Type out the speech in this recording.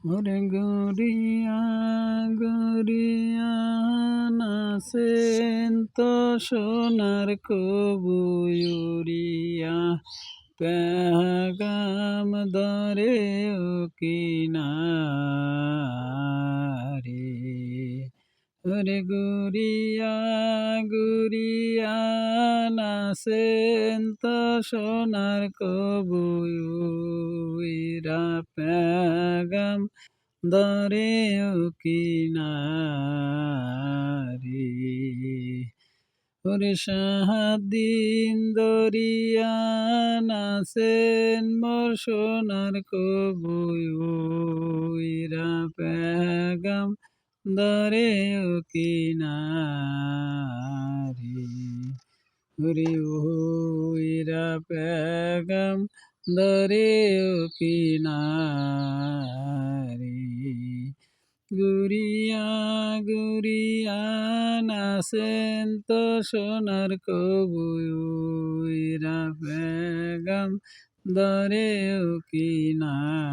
ওরে গড়িয়া গড়িয়া নাচেন তো সোনার কবুয়ুরিয়া পেগাম ধরে ও কিনারে ওরে গুড়িয়া গুড়িয়া নাচেন তো সোনার কবুয়ুরা পেগাম ধরে ও কিনারে ওরে সাহাদিন দরিয়া নাচেন মোর সোনার কবুইরা পেগাম ধরে ও কিনারে ওরে ওইরা পেগাম ধরে ও কিনারে গুড়িয়া গুড়িয়া নাচেন তো সোনার কবুইরা পেগাম ধরে ও কিনারে